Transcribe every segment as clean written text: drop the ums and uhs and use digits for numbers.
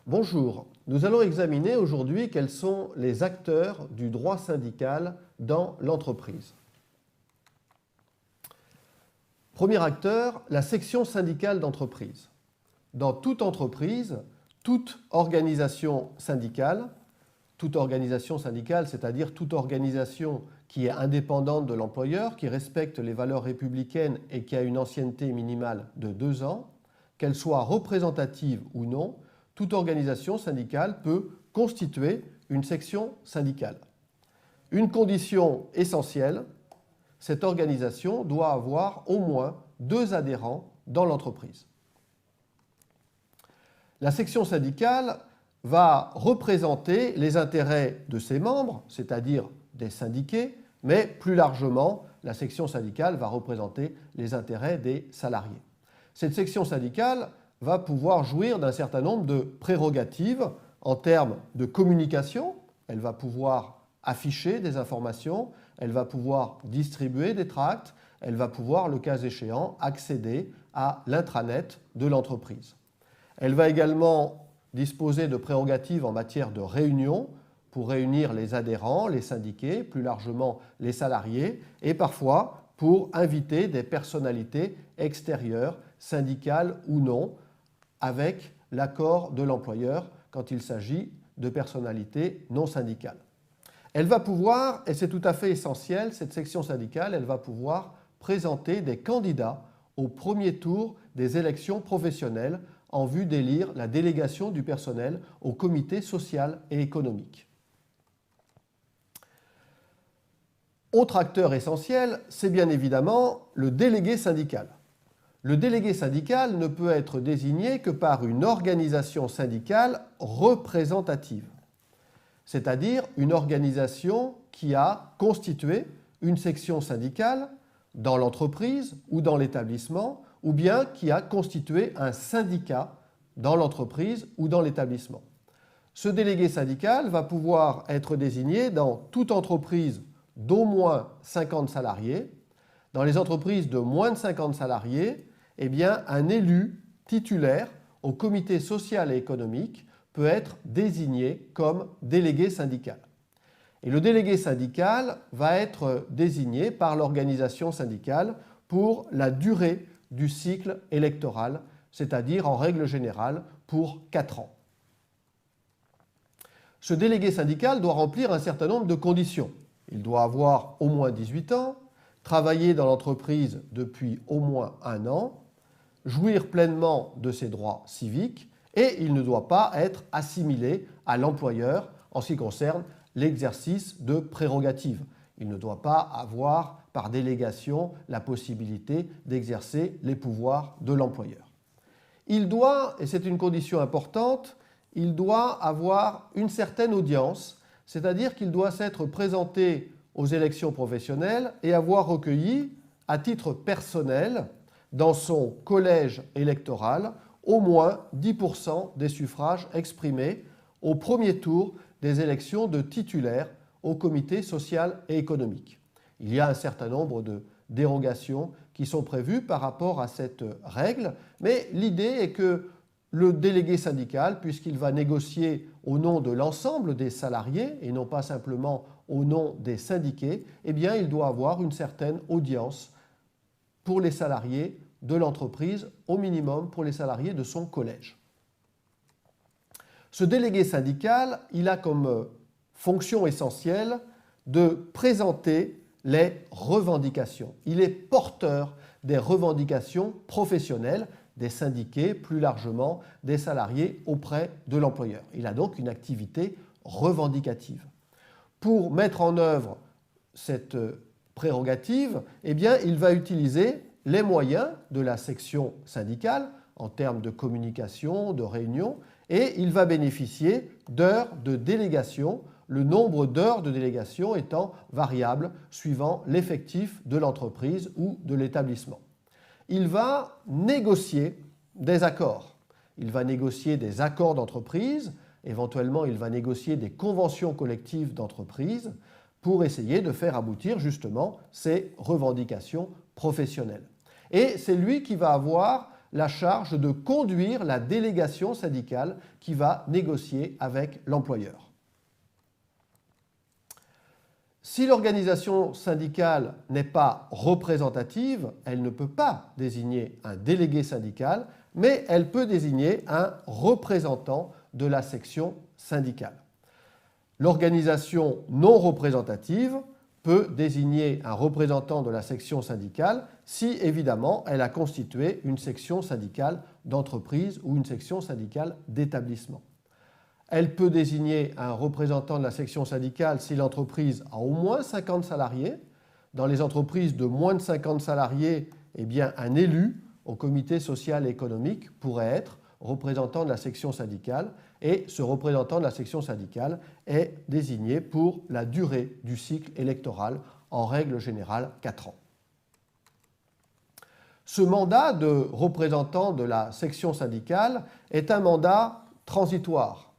Bonjour, nous allons examiner aujourd'hui quels sont les acteurs du droit syndical dans l'entreprise. Premier acteur, la section syndicale d'entreprise. Dans toute entreprise, toute organisation syndicale, c'est-à-dire toute organisation qui est indépendante de l'employeur, qui respecte les valeurs républicaines et qui a une ancienneté minimale de 2 ans, qu'elle soit représentative ou non, toute organisation syndicale peut constituer une section syndicale. Une condition essentielle, cette organisation doit avoir au moins 2 adhérents dans l'entreprise. La section syndicale va représenter les intérêts de ses membres, c'est-à-dire des syndiqués, mais plus largement, la section syndicale va représenter les intérêts des salariés. Cette section syndicale va pouvoir jouir d'un certain nombre de prérogatives en termes de communication. Elle va pouvoir afficher des informations, elle va pouvoir distribuer des tracts, elle va pouvoir, le cas échéant, accéder à l'intranet de l'entreprise. Elle va également disposer de prérogatives en matière de réunion pour réunir les adhérents, les syndiqués, plus largement les salariés, et parfois pour inviter des personnalités extérieures, syndicales ou non, avec l'accord de l'employeur quand il s'agit de personnalités non syndicales. Elle va pouvoir, et c'est tout à fait essentiel, cette section syndicale, elle va pouvoir présenter des candidats au premier tour des élections professionnelles en vue d'élire la délégation du personnel au comité social et économique. Autre acteur essentiel, c'est bien évidemment le délégué syndical. Le délégué syndical ne peut être désigné que par une organisation syndicale représentative, c'est-à-dire une organisation qui a constitué une section syndicale dans l'entreprise ou dans l'établissement, ou bien qui a constitué un syndicat dans l'entreprise ou dans l'établissement. Ce délégué syndical va pouvoir être désigné dans toute entreprise d'au moins 50 salariés. Dans les entreprises de moins de 50 salariés, eh bien, un élu titulaire au comité social et économique peut être désigné comme délégué syndical. Et le délégué syndical va être désigné par l'organisation syndicale pour la durée du cycle électoral, c'est-à-dire en règle générale pour 4 ans. Ce délégué syndical doit remplir un certain nombre de conditions. Il doit avoir au moins 18 ans, travailler dans l'entreprise depuis au moins 1 an, jouir pleinement de ses droits civiques et il ne doit pas être assimilé à l'employeur en ce qui concerne l'exercice de prérogatives. Il ne doit pas avoir par délégation la possibilité d'exercer les pouvoirs de l'employeur. Il doit, et c'est une condition importante, il doit avoir une certaine audience, c'est-à-dire qu'il doit s'être présenté aux élections professionnelles et avoir recueilli, à titre personnel, dans son collège électoral, au moins 10% des suffrages exprimés au premier tour des élections de titulaires au comité social et économique. Il y a un certain nombre de dérogations qui sont prévues par rapport à cette règle, mais l'idée est que le délégué syndical, puisqu'il va négocier au nom de l'ensemble des salariés et non pas simplement au nom des syndiqués, eh bien, il doit avoir une certaine audience pour les salariés de l'entreprise, au minimum pour les salariés de son collège. Ce délégué syndical, il a comme fonction essentielle de présenter les revendications. Il est porteur des revendications professionnelles des syndiqués, plus largement des salariés auprès de l'employeur. Il a donc une activité revendicative. Pour mettre en œuvre cette prérogative, eh bien, il va utiliser les moyens de la section syndicale en termes de communication, de réunion, et il va bénéficier d'heures de délégation, le nombre d'heures de délégation étant variable suivant l'effectif de l'entreprise ou de l'établissement. Il va négocier des accords. Il va négocier des accords d'entreprise, éventuellement il va négocier des conventions collectives d'entreprise pour essayer de faire aboutir justement ces revendications professionnelles. Et c'est lui qui va avoir la charge de conduire la délégation syndicale qui va négocier avec l'employeur. Si l'organisation syndicale n'est pas représentative, elle ne peut pas désigner un délégué syndical, mais elle peut désigner un représentant de la section syndicale. L'organisation non représentative peut désigner un représentant de la section syndicale si, évidemment, elle a constitué une section syndicale d'entreprise ou une section syndicale d'établissement. Elle peut désigner un représentant de la section syndicale si l'entreprise a au moins 50 salariés. Dans les entreprises de moins de 50 salariés, eh bien, un élu au comité social et économique pourrait être représentant de la section syndicale et ce représentant de la section syndicale est désigné pour la durée du cycle électoral, en règle générale 4 ans. Ce mandat de représentant de la section syndicale est un mandat transitoire.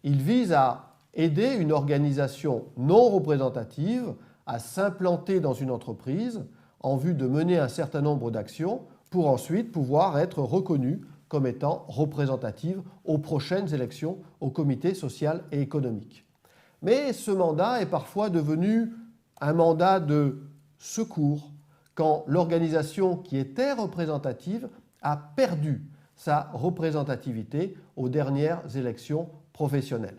Il vise à aider une organisation non représentative à s'implanter dans une entreprise en vue de mener un certain nombre d'actions pour ensuite pouvoir être reconnue comme étant représentative aux prochaines élections au comité social et économique. Mais ce mandat est parfois devenu un mandat de secours quand l'organisation qui était représentative a perdu sa représentativité aux dernières élections professionnelles.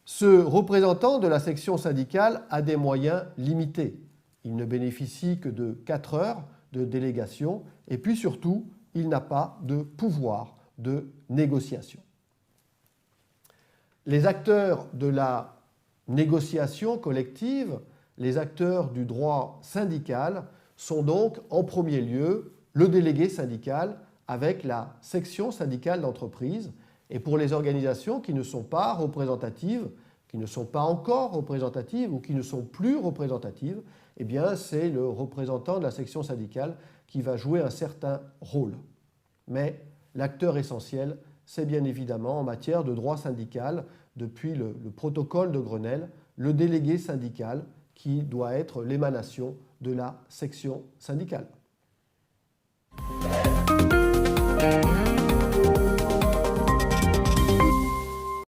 Ce représentant de la section syndicale a des moyens limités. Il ne bénéficie que de 4 heures de délégation et puis surtout, il n'a pas de pouvoir de négociation. Les acteurs de la négociation collective, les acteurs du droit syndical, sont donc en premier lieu le délégué syndical avec la section syndicale d'entreprise. Et pour les organisations qui ne sont pas représentatives, qui ne sont pas encore représentatives ou qui ne sont plus représentatives, eh bien c'est le représentant de la section syndicale qui va jouer un certain rôle. Mais l'acteur essentiel, c'est bien évidemment en matière de droit syndical, depuis le protocole de Grenelle, le délégué syndical qui doit être l'émanation de la section syndicale.